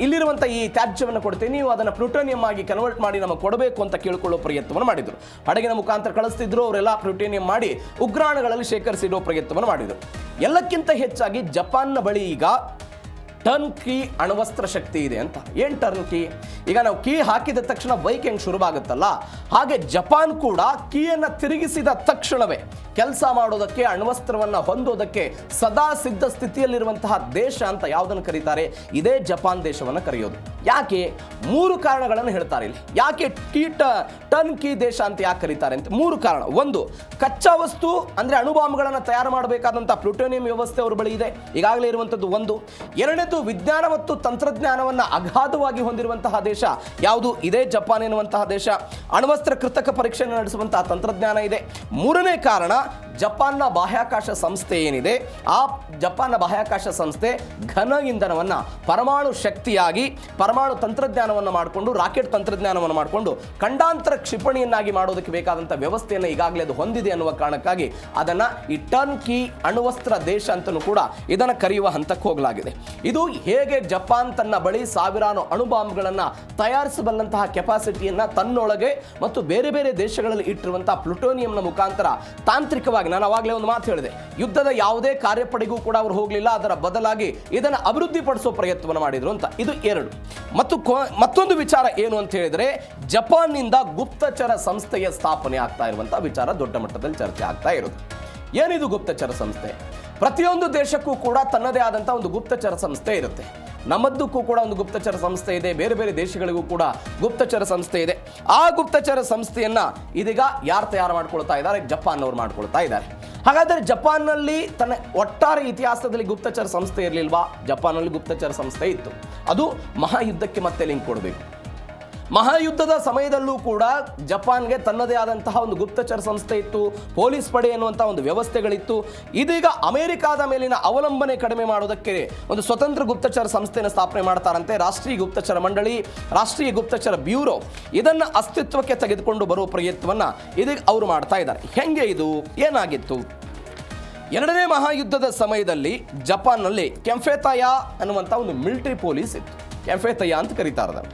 ಇಲ್ಲಿರುವಂಥ ಈ ತ್ಯಾಜ್ಯವನ್ನು ಕೊಡ್ತೀವಿ, ನೀವು ಅದನ್ನು ಪ್ಲುಟೋನಿಯಂ ಆಗಿ ಕನ್ವರ್ಟ್ ಮಾಡಿ ನಮಗೆ ಕೊಡಬೇಕು ಅಂತ ಕೇಳಿಕೊಳ್ಳೋ ಪ್ರಯತ್ನವನ್ನು ಮಾಡಿದರು. ಹಡಗಿನ ಮುಖಾಂತರ ಕಳಿಸ್ತಿದ್ರು. ಅವರೆಲ್ಲ ಪ್ಲುಟೋನಿಯಂ ಮಾಡಿ ಉಗ್ರಾಣಗಳಲ್ಲಿ ಶೇಖರಿಸಿಡೋ ಪ್ರಯತ್ನವನ್ನು ಮಾಡಿದರು. ಎಲ್ಲಕ್ಕಿಂತ ಹೆಚ್ಚಾಗಿ ಜಪಾನ್ನ ಬಳಿ ಈಗ ಟರ್ನ್ ಕೀ ಅಣ್ವಸ್ತ್ರ ಶಕ್ತಿ ಇದೆ ಅಂತ. ಏನು ಟರ್ನ್ ಕೀ? ಈಗ ನಾವು ಕೀ ಹಾಕಿದ ತಕ್ಷಣ ಬೈಕ್ ಹೆಂಗೆ ಶುರುವಾಗುತ್ತಲ್ಲ, ಹಾಗೆ ಜಪಾನ್ ಕೂಡ ಕೀಯನ್ನು ತಿರುಗಿಸಿದ ತಕ್ಷಣವೇ ಕೆಲಸ ಮಾಡೋದಕ್ಕೆ, ಅಣ್ವಸ್ತ್ರವನ್ನು ಹೊಂದೋದಕ್ಕೆ ಸದಾ ಸಿದ್ಧ ಸ್ಥಿತಿಯಲ್ಲಿರುವಂತಹ ದೇಶ ಅಂತ ಯಾವುದನ್ನು ಕರೀತಾರೆ? ಇದೇ ಜಪಾನ್ ದೇಶವನ್ನು ಕರೆಯೋದು. ಯಾಕೆ? 3 ಕಾರಣಗಳನ್ನು ಹೇಳ್ತಾರೆ ಇಲ್ಲಿ. ಯಾಕೆ ಟರ್ನ್ ಕೀ ದೇಶ ಅಂತ ಯಾಕೆ ಕರೀತಾರೆ ಅಂತ 3 ಕಾರಣ. ಒಂದು, ಕಚ್ಚಾ ವಸ್ತು ಅಂದರೆ ಅಣುಬಾಂಬ್ಗಳನ್ನು ತಯಾರು ಮಾಡಬೇಕಾದಂಥ ಪ್ಲುಟೋನಿಯಂ ವ್ಯವಸ್ಥೆ ಅವರ ಬಳಿ ಇದೆ, ಈಗಾಗಲೇ ಇರುವಂಥದ್ದು ಒಂದು. ಎರಡನೇದು, ವಿಜ್ಞಾನ ಮತ್ತು ತಂತ್ರಜ್ಞಾನವನ್ನು ಅಗಾಧವಾಗಿ ಹೊಂದಿರುವಂತಹ ದೇಶ ಯಾವುದು? ಇದೇ ಜಪಾನ್ ಎನ್ನುವಂತಹ ದೇಶ. ಅಣ್ವಸ್ತ್ರ ಕೃತಕ ಪರೀಕ್ಷೆಯನ್ನು ನಡೆಸುವಂತಹ ತಂತ್ರಜ್ಞಾನ ಇದೆ. ಮೂರನೇ ಕಾರಣ, ಜಪಾನ್ನ ಬಾಹ್ಯಾಕಾಶ ಸಂಸ್ಥೆ ಏನಿದೆ, ಆ ಜಪಾನ್ನ ಬಾಹ್ಯಾಕಾಶ ಸಂಸ್ಥೆ ಘನ ಇಂಧನವನ್ನು ಪರಮಾಣು ಶಕ್ತಿಯಾಗಿ ಪರಮಾಣು ತಂತ್ರಜ್ಞಾನವನ್ನು ಮಾಡಿಕೊಂಡು, ರಾಕೆಟ್ ತಂತ್ರಜ್ಞಾನವನ್ನು ಮಾಡಿಕೊಂಡು ಖಂಡಾಂತರ ಕ್ಷಿಪಣಿಯನ್ನಾಗಿ ಮಾಡೋದಕ್ಕೆ ಬೇಕಾದಂಥ ವ್ಯವಸ್ಥೆಯನ್ನು ಈಗಾಗಲೇ ಅದು ಹೊಂದಿದೆ ಅನ್ನುವ ಕಾರಣಕ್ಕಾಗಿ ಅದನ್ನು ಈ ಟರ್ನ್ ಕೀ ಅಣ್ವಸ್ತ್ರ ದೇಶ ಅಂತಲೂ ಕೂಡ ಇದನ್ನು ಕರೆಯುವ ಹಂತಕ್ಕೆ ಹೋಗಲಾಗಿದೆ. ಇದು ಹೇಗೆ ಜಪಾನ್ ತನ್ನ ಬಳಿ ಸಾವಿರಾರು ಅಣುಬಾಂಬ್ಗಳನ್ನು ತಯಾರಿಸಬಲ್ಲಂತಹ ಕೆಪಾಸಿಟಿಯನ್ನು ತನ್ನೊಳಗೆ ಮತ್ತು ಬೇರೆ ಬೇರೆ ದೇಶಗಳಲ್ಲಿ ಇಟ್ಟಿರುವಂತಹ ಪ್ಲುಟೋನಿಯಂನ ಮುಖಾಂತರ ತಾಂತ್ರಿಕವಾಗಿ, ನಾನು ಅವಾಗಲೇ ಒಂದು ಮಾತು ಹೇಳಿದೆ, ಯುದ್ಧದ ಯಾವುದೇ ಕಾರ್ಯಪಡೆಗೂ ಕೂಡ ಅವರು ಹೋಗಲಿಲ್ಲ, ಅದರ ಬದಲಾಗಿ ಇದನ್ನು ಅಭಿವೃದ್ಧಿಪಡಿಸುವ ಪ್ರಯತ್ನವನ್ನು ಮಾಡಿದ್ರು ಅಂತ. ಇದು ಎರಡು. ಮತ್ತೊಂದು ವಿಚಾರ ಏನು ಅಂತ ಹೇಳಿದ್ರೆ, ಜಪಾನ್ನಿಂದ ಗುಪ್ತಚರ ಸಂಸ್ಥೆಯ ಸ್ಥಾಪನೆ ಆಗ್ತಾ ಇರುವಂತಹ ವಿಚಾರ ದೊಡ್ಡ ಮಟ್ಟದಲ್ಲಿ ಚರ್ಚೆ ಆಗ್ತಾ ಇರೋದು. ಏನಿದು ಗುಪ್ತಚರ ಸಂಸ್ಥೆ? ಪ್ರತಿಯೊಂದು ದೇಶಕ್ಕೂ ಕೂಡ ತನ್ನದೇ ಆದಂಥ ಒಂದು ಗುಪ್ತಚರ ಸಂಸ್ಥೆ ಇರುತ್ತೆ. ನಮ್ಮದಕ್ಕೂ ಕೂಡ ಒಂದು ಗುಪ್ತಚರ ಸಂಸ್ಥೆ ಇದೆ, ಬೇರೆ ಬೇರೆ ದೇಶಗಳಿಗೂ ಕೂಡ ಗುಪ್ತಚರ ಸಂಸ್ಥೆ ಇದೆ. ಆ ಗುಪ್ತಚರ ಸಂಸ್ಥೆಯನ್ನ ಇದೀಗ ಯಾರು ತಯಾರು ಮಾಡ್ಕೊಳ್ತಾ ಇದ್ದಾರೆ? ಜಪಾನ್ ಅವರು ಮಾಡ್ಕೊಳ್ತಾ ಇದ್ದಾರೆ. ಹಾಗಾದರೆ ಜಪಾನ್ನಲ್ಲಿ ತನ್ನ ಒಟ್ಟಾರೆ ಇತಿಹಾಸದಲ್ಲಿ ಗುಪ್ತಚರ ಸಂಸ್ಥೆ ಇರಲಿಲ್ವಾ? ಜಪಾನ್ನಲ್ಲಿ ಗುಪ್ತಚರ ಸಂಸ್ಥೆ ಇತ್ತು. ಅದು ಮಹಾಯುದ್ಧಕ್ಕೆ ಮತ್ತೆ ಲಿಂಕ್ ಕೊಡಬೇಕು. ಮಹಾಯುದ್ಧದ ಸಮಯದಲ್ಲೂ ಕೂಡ ಜಪಾನ್ಗೆ ತನ್ನದೇ ಆದಂತಹ ಒಂದು ಗುಪ್ತಚರ ಸಂಸ್ಥೆ ಇತ್ತು, ಪೊಲೀಸ್ ಪಡೆ ಎನ್ನುವಂಥ ಒಂದು ವ್ಯವಸ್ಥೆಗಳಿತ್ತು. ಇದೀಗ ಅಮೆರಿಕಾದ ಮೇಲಿನ ಅವಲಂಬನೆ ಕಡಿಮೆ ಮಾಡೋದಕ್ಕೆ ಒಂದು ಸ್ವತಂತ್ರ ಗುಪ್ತಚರ ಸಂಸ್ಥೆಯನ್ನು ಸ್ಥಾಪನೆ ಮಾಡ್ತಾರಂತೆ. ರಾಷ್ಟ್ರೀಯ ಗುಪ್ತಚರ ಮಂಡಳಿ, ರಾಷ್ಟ್ರೀಯ ಗುಪ್ತಚರ ಬ್ಯೂರೋ, ಇದನ್ನು ಅಸ್ತಿತ್ವಕ್ಕೆ ತೆಗೆದುಕೊಂಡು ಬರುವ ಪ್ರಯತ್ನವನ್ನು ಇದೀಗ ಅವರು ಮಾಡ್ತಾ ಇದ್ದಾರೆ. ಹೆಂಗೆ ಇದು? ಏನಾಗಿತ್ತು? ಎರಡನೇ ಮಹಾಯುದ್ಧದ ಸಮಯದಲ್ಲಿ ಜಪಾನ್ನಲ್ಲಿ ಕೆಂಫೆತಯಾ ಅನ್ನುವಂಥ ಒಂದು ಮಿಲಿಟರಿ ಪೊಲೀಸ್ ಇತ್ತು. ಕೆಂಫೆತಯಾ ಅಂತ ಕರೀತಾರೆ.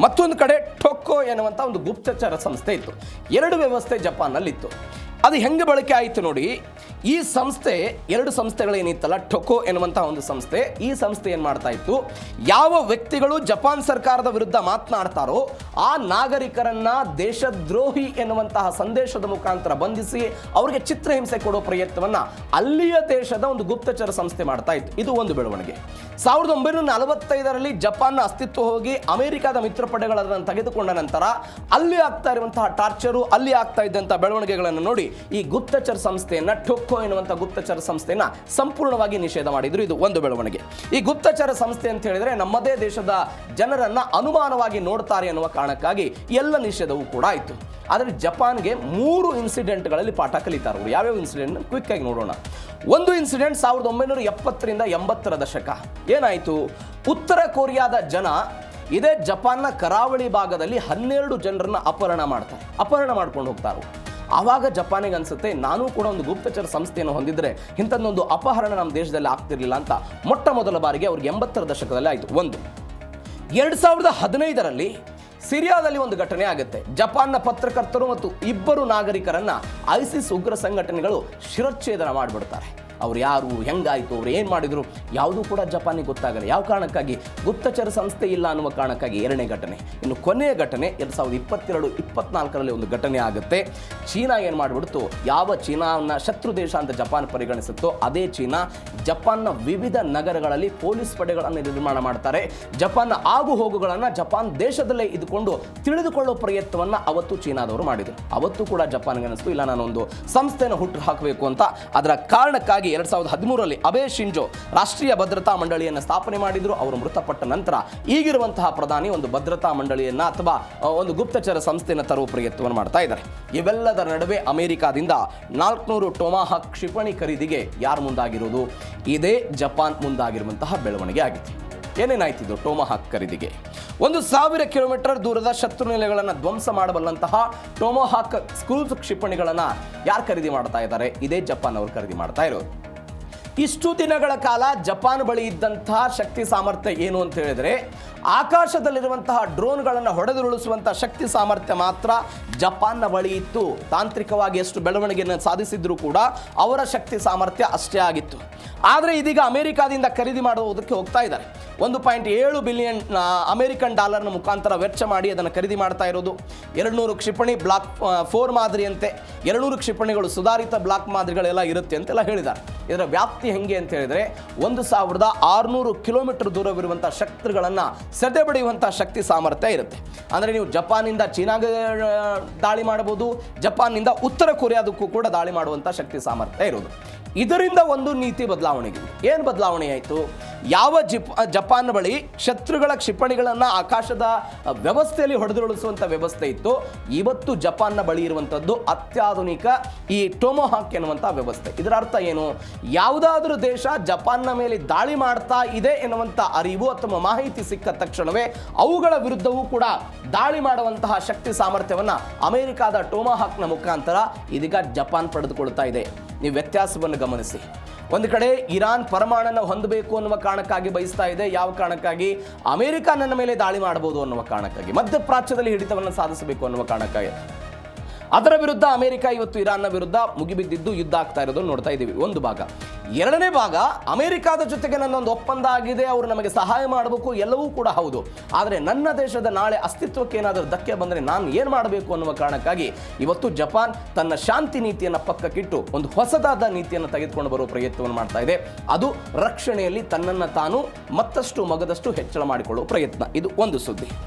ಮತ್ತೊಂದು ಕಡೆ ಟೊಕ್ಕೋ ಎನ್ನುವಂಥ ಒಂದು ಗುಪ್ತಚರ ಸಂಸ್ಥೆ ಇತ್ತು. ಎರಡು ವ್ಯವಸ್ಥೆ ಜಪಾನ್ನಲ್ಲಿತ್ತು. ಅದು ಹೆಂಗೆ ಬಳಕೆ ಆಯಿತು ನೋಡಿ. ಈ ಸಂಸ್ಥೆ, ಎರಡು ಸಂಸ್ಥೆಗಳೇನಿತ್ತಲ್ಲ, ಟೊಕ್ಕೋ ಎನ್ನುವಂತಹ ಒಂದು ಸಂಸ್ಥೆ, ಈ ಸಂಸ್ಥೆ ಏನು ಮಾಡ್ತಾ ಇತ್ತು, ಯಾವ ವ್ಯಕ್ತಿಗಳು ಜಪಾನ್ ಸರ್ಕಾರದ ವಿರುದ್ಧ ಮಾತನಾಡ್ತಾರೋ ಆ ನಾಗರಿಕರನ್ನ ದೇಶದ್ರೋಹಿ ಎನ್ನುವಂತಹ ಸಂದೇಶದ ಮುಖಾಂತರ ಬಂಧಿಸಿ ಅವರಿಗೆ ಚಿತ್ರಹಿಂಸೆ ಕೊಡೋ ಪ್ರಯತ್ನವನ್ನು ಅಲ್ಲಿಯ ದೇಶದ ಒಂದು ಗುಪ್ತಚರ ಸಂಸ್ಥೆ ಮಾಡ್ತಾ ಇತ್ತು. ಇದು ಒಂದು ಬೆಳವಣಿಗೆ. 1945ರಲ್ಲಿ ಜಪಾನ್ನ ಅಸ್ತಿತ್ವ ಹೋಗಿ ಅಮೆರಿಕದ ಮಿತ್ರಪಡೆಗಳನ್ನು ತೆಗೆದುಕೊಂಡ ನಂತರ ಅಲ್ಲಿ ಆಗ್ತಾ ಇರುವಂತಹ ಟಾರ್ಚರು, ಅಲ್ಲಿ ಆಗ್ತಾ ಇದ್ದಂಥ ಬೆಳವಣಿಗೆಗಳನ್ನು ನೋಡಿ ಈ ಗುಪ್ತಚರ ಸಂಸ್ಥೆಯನ್ನ, ಟೊಕ್ಕೋ ಎನ್ನುವಂಥ ಗುಪ್ತಚರ ಸಂಸ್ಥೆಯನ್ನ ಸಂಪೂರ್ಣವಾಗಿ ನಿಷೇಧ ಮಾಡಿದ್ರು. ಇದು ಒಂದು ಬೆಳವಣಿಗೆ. ಈ ಗುಪ್ತಚರ ಸಂಸ್ಥೆ ಅಂತ ಹೇಳಿದ್ರೆ ನಮ್ಮದೇ ದೇಶದ ಜನರನ್ನ ಅನುಮಾನವಾಗಿ ನೋಡ್ತಾರೆ ಅನ್ನುವ ಕಾರಣಕ್ಕಾಗಿ ಎಲ್ಲ ನಿಷೇಧವೂ ಕೂಡ ಆಯಿತು. ಆದರೆ ಜಪಾನ್ಗೆ 3 ಇನ್ಸಿಡೆಂಟ್ಗಳಲ್ಲಿ ಪಾಠ ಕಲಿತಾರೆ ಅವರು. ಯಾವ್ಯಾವ ಇನ್ಸಿಡೆಂಟ್ ಕ್ವಿಕ್ ಆಗಿ ನೋಡೋಣ. ಒಂದು ಇನ್ಸಿಡೆಂಟ್ 1970ರಿಂದ 80ರ ದಶಕ. ಏನಾಯಿತು? ಉತ್ತರ ಕೊರಿಯಾದ ಜನ ಇದೇ ಜಪಾನ್ನ ಕರಾವಳಿ ಭಾಗದಲ್ಲಿ 12 ಜನರನ್ನ ಅಪಹರಣ ಮಾಡ್ಕೊಂಡು ಹೋಗ್ತಾರೆ. ಆವಾಗ ಜಪಾನಿಗೆ ಅನ್ಸುತ್ತೆ, ನಾನೂ ಕೂಡ ಒಂದು ಗುಪ್ತಚರ ಸಂಸ್ಥೆಯನ್ನು ಹೊಂದಿದ್ರೆ ಇಂಥದ್ದೊಂದು ಅಪಹರಣ ನಮ್ಮ ದೇಶದಲ್ಲಿ ಆಗ್ತಿರ್ಲಿಲ್ಲ ಅಂತ ಮೊಟ್ಟ ಮೊದಲ ಬಾರಿಗೆ ಅವ್ರಿಗೆ 80ರ ದಶಕದಲ್ಲಿ ಆಯಿತು. ಒಂದು. 2015ರಲ್ಲಿ ಸಿರಿಯಾದಲ್ಲಿ ಒಂದು ಘಟನೆ ಆಗುತ್ತೆ. ಜಪಾನ್ನ ಪತ್ರಕರ್ತರು ಮತ್ತು 2 ನಾಗರಿಕರನ್ನ ಐಸಿಸ್ ಉಗ್ರ ಸಂಘಟನೆಗಳು ಶಿರಚ್ಛೇದನ ಮಾಡಿಬಿಡ್ತಾರೆ. ಅವ್ರು ಯಾರು, ಹೆಂಗಾಯಿತು, ಅವ್ರು ಏನು ಮಾಡಿದ್ರು ಯಾವುದೂ ಕೂಡ ಜಪಾನಿಗೆ ಗೊತ್ತಾಗಲ್ಲ. ಯಾವ ಕಾರಣಕ್ಕಾಗಿ? ಗುಪ್ತಚರ ಸಂಸ್ಥೆ ಇಲ್ಲ ಅನ್ನುವ ಕಾರಣಕ್ಕಾಗಿ. ಎರಡನೇ ಘಟನೆ. ಇನ್ನು ಕೊನೆಯ ಘಟನೆ 2022-24ರಲ್ಲಿ ಒಂದು ಘಟನೆ ಆಗುತ್ತೆ. ಚೀನಾ ಏನು ಮಾಡಿಬಿಡ್ತು, ಯಾವ ಚೀನಾವನ್ನು ಶತ್ರು ದೇಶ ಅಂತ ಜಪಾನ್ ಪರಿಗಣಿಸುತ್ತೋ ಅದೇ ಚೀನಾ ಜಪಾನ್ನ ವಿವಿಧ ನಗರಗಳಲ್ಲಿ ಪೊಲೀಸ್ ಪಡೆಗಳನ್ನು ನಿರ್ಮಾಣ ಮಾಡ್ತಾರೆ. ಜಪಾನ್ನ ಆಗು ಹೋಗುಗಳನ್ನು ಜಪಾನ್ ದೇಶದಲ್ಲೇ ಇದ್ದುಕೊಂಡು ತಿಳಿದುಕೊಳ್ಳೋ ಪ್ರಯತ್ನವನ್ನು ಅವತ್ತು ಚೀನಾದವರು ಮಾಡಿದರು. ಅವತ್ತು ಕೂಡ ಜಪಾನ್ಗೆ ಅನಿಸ್ತು, ಇಲ್ಲ ನಾನೊಂದು ಸಂಸ್ಥೆಯನ್ನು ಹುಟ್ಟು ಹಾಕಬೇಕು ಅಂತ. ಅದರ ಕಾರಣಕ್ಕಾಗಿ 2013ರಲ್ಲಿ ಅಬೆ ಶಿಂಜೋ ರಾಷ್ಟ್ರೀಯ ಭದ್ರತಾ ಮಂಡಳಿಯನ್ನು ಸ್ಥಾಪನೆ ಮಾಡಿದ್ರು. ಅವರು ಮೃತಪಟ್ಟ ನಂತರ ಈಗಿರುವಂತಹ ಪ್ರಧಾನಿ ಒಂದು ಭದ್ರತಾ ಮಂಡಳಿಯನ್ನ ಅಥವಾ ಒಂದು ಗುಪ್ತಚರ ಸಂಸ್ಥೆಯನ್ನು ತರುವ ಪ್ರಯತ್ನವನ್ನು ಮಾಡ್ತಾ ಇದ್ದಾರೆ. ಇವೆಲ್ಲದರ ನಡುವೆ ಅಮೆರಿಕಾದಿಂದ 400 ಟೊಮಾಹಾಕ್ ಕ್ಷಿಪಣಿ ಖರೀದಿಗೆ ಯಾರು ಮುಂದಾಗಿರೋದು? ಇದೇ ಜಪಾನ್ ಮುಂದಾಗಿರುವಂತಹ ಬೆಳವಣಿಗೆ ಆಗಿದೆ. ಏನೇನಾಯ್ತಿದ್ದು ಟೊಮಾಹಾಕ್ ಖರೀದಿಗೆ? 1000 ಕಿಲೋಮೀಟರ್ ದೂರದ ಶತ್ರು ನೆಲೆಗಳನ್ನು ಧ್ವಂಸ ಮಾಡಬಲ್ಲಂತಹ ಟೊಮಾಹಾಕ್ ಕ್ರೂಸ್ ಕ್ಷಿಪಣಿಗಳನ್ನು ಯಾರು ಖರೀದಿ ಮಾಡ್ತಾ ಇದ್ದಾರೆ? ಇದೇ ಜಪಾನ್ ಅವರು ಖರೀದಿ ಮಾಡ್ತಾ ಇರೋದು. ಇಷ್ಟು ದಿನಗಳ ಕಾಲ ಜಪಾನ್ ಬಳಿ ಇದ್ದಂತಹ ಶಕ್ತಿ ಸಾಮರ್ಥ್ಯ ಏನು ಅಂತ ಹೇಳಿದ್ರೆ, ಆಕಾಶದಲ್ಲಿರುವಂತಹ ಡ್ರೋನ್ಗಳನ್ನು ಹೊಡೆದುರುಳಿಸುವಂತಹ ಶಕ್ತಿ ಸಾಮರ್ಥ್ಯ ಮಾತ್ರ ಜಪಾನ್ನ ಬಳಿ ಇತ್ತು. ತಾಂತ್ರಿಕವಾಗಿ ಎಷ್ಟು ಬೆಳವಣಿಗೆಯನ್ನು ಸಾಧಿಸಿದ್ರು ಕೂಡ ಅವರ ಶಕ್ತಿ ಸಾಮರ್ಥ್ಯ ಅಷ್ಟೇ ಆಗಿತ್ತು. ಆದರೆ ಇದೀಗ ಅಮೆರಿಕಾದಿಂದ ಖರೀದಿ ಮಾಡುವುದಕ್ಕೆ ಹೋಗ್ತಾ ಇದ್ದಾರೆ. 1.7 ಬಿಲಿಯನ್ ಅಮೆರಿಕನ್ ಡಾಲರ್ನ ಮುಖಾಂತರ ವೆಚ್ಚ ಮಾಡಿ ಅದನ್ನು ಖರೀದಿ ಮಾಡ್ತಾ ಇರೋದು. 200 ಕ್ಷಿಪಣಿ ಬ್ಲಾಕ್ 4 ಮಾದರಿಯಂತೆ 200 ಕ್ಷಿಪಣಿಗಳು ಸುಧಾರಿತ ಬ್ಲಾಕ್ ಮಾದರಿಗಳೆಲ್ಲ ಇರುತ್ತೆ ಅಂತೆಲ್ಲ ಹೇಳಿದ್ದಾರೆ. ಇದರ ವ್ಯಾಪ್ತಿ ಹೆಂಗೆ ಅಂತ ಹೇಳಿದ್ರೆ 1600 ಕಿಲೋಮೀಟರ್ ದೂರವಿರುವಂತಹ ಶತ್ರುಗಳನ್ನು ಸೆದೆ ಬಡಿಯುವಂತಹ ಶಕ್ತಿ ಸಾಮರ್ಥ್ಯ ಇರುತ್ತೆ. ಅಂದರೆ ನೀವು ಜಪಾನಿಂದ ಚೀನಾಗೆ ದಾಳಿ ಮಾಡಬಹುದು, ಜಪಾನ್ನಿಂದ ಉತ್ತರ ಕೊರಿಯಾದಕ್ಕೂ ಕೂಡ ದಾಳಿ ಮಾಡುವಂಥ ಶಕ್ತಿ ಸಾಮರ್ಥ್ಯ ಇರೋದು. ಇದರಿಂದ ಒಂದು ನೀತಿ ಬದಲಾವಣೆ. ಏನು ಬದಲಾವಣೆ ಆಯಿತು? ಯಾವ ಜಪಾನ್ ಬಳಿ ಶತ್ರುಗಳ ಕ್ಷಿಪಣಿಗಳನ್ನು ಆಕಾಶದ ವ್ಯವಸ್ಥೆಯಲ್ಲಿ ಹೊಡೆದುರುಳಿಸುವಂಥ ವ್ಯವಸ್ಥೆ ಇತ್ತು, ಇವತ್ತು ಜಪಾನ್ನ ಬಳಿ ಇರುವಂಥದ್ದು ಅತ್ಯಾಧುನಿಕ ಈ ಟೊಮೊಹಾಕ್ ಎನ್ನುವಂಥ ವ್ಯವಸ್ಥೆ. ಇದರ ಅರ್ಥ ಏನು? ಯಾವುದಾದ್ರೂ ದೇಶ ಜಪಾನ್ನ ಮೇಲೆ ದಾಳಿ ಮಾಡ್ತಾ ಇದೆ ಎನ್ನುವಂಥ ಅರಿವು ಅಥವಾ ಮಾಹಿತಿ ಸಿಕ್ಕ ತಕ್ಷಣವೇ ಅವುಗಳ ವಿರುದ್ಧವೂ ಕೂಡ ದಾಳಿ ಮಾಡುವಂತಹ ಶಕ್ತಿ ಸಾಮರ್ಥ್ಯವನ್ನು ಅಮೆರಿಕಾದ ಟೊಮೊಹಾಕ್ನ ಮುಖಾಂತರ ಇದೀಗ ಜಪಾನ್ ಪಡೆದುಕೊಳ್ತಾ ಇದೆ. ನೀವು ವ್ಯತ್ಯಾಸವನ್ನು ಗಮನಿಸಿ. ಒಂದು ಕಡೆ ಇರಾನ್ ಪರಮಾಣನ್ನು ಹೊಂದಬೇಕು ಅನ್ನುವ ಕಾರಣಕ್ಕಾಗಿ ಬಯಸ್ತಾ ಇದೆ. ಯಾವ ಕಾರಣಕ್ಕಾಗಿ? ಅಮೆರಿಕ ನನ್ನ ಮೇಲೆ ದಾಳಿ ಮಾಡಬಹುದು ಅನ್ನುವ ಕಾರಣಕ್ಕಾಗಿ, ಮಧ್ಯಪ್ರಾಚ್ಯದಲ್ಲಿ ಹಿಡಿತವನ್ನು ಸಾಧಿಸಬೇಕು ಅನ್ನುವ ಕಾರಣಕ್ಕಾಗಿ. ಅದರ ವಿರುದ್ಧ ಅಮೆರಿಕ ಇವತ್ತು ಇರಾನ್ನ ವಿರುದ್ಧ ಮುಗಿಬಿದ್ದಿದ್ದು ಯುದ್ಧ ಆಗ್ತಾ ಇರೋದನ್ನು ನೋಡ್ತಾ ಇದ್ದೀವಿ. ಒಂದು ಭಾಗ. ಎರಡನೇ ಭಾಗ, ಅಮೆರಿಕಾದ ಜೊತೆಗೆ ನನ್ನೊಂದು ಒಪ್ಪಂದ ಆಗಿದೆ, ಅವರು ನಮಗೆ ಸಹಾಯ ಮಾಡಬೇಕು, ಎಲ್ಲವೂ ಕೂಡ ಹೌದು. ಆದರೆ ನನ್ನ ದೇಶದ ನಾಳೆ ಅಸ್ತಿತ್ವಕ್ಕೆ ಏನಾದರೂ ಧಕ್ಕೆ ಬಂದರೆ ನಾನು ಏನು ಮಾಡಬೇಕು ಅನ್ನುವ ಕಾರಣಕ್ಕಾಗಿ ಇವತ್ತು ಜಪಾನ್ ತನ್ನ ಶಾಂತಿ ನೀತಿಯನ್ನು ಪಕ್ಕಕ್ಕಿಟ್ಟು ಒಂದು ಹೊಸದಾದ ನೀತಿಯನ್ನು ತೆಗೆದುಕೊಂಡು ಬರುವ ಪ್ರಯತ್ನವನ್ನು ಮಾಡ್ತಾ ಇದೆ. ಅದು ರಕ್ಷಣೆಯಲ್ಲಿ ತನ್ನನ್ನು ತಾನು ಮತ್ತಷ್ಟು ಮಗದಷ್ಟು ಹೆಚ್ಚಳ ಮಾಡಿಕೊಳ್ಳುವ ಪ್ರಯತ್ನ. ಇದು ಒಂದು ಸುದ್ದಿ.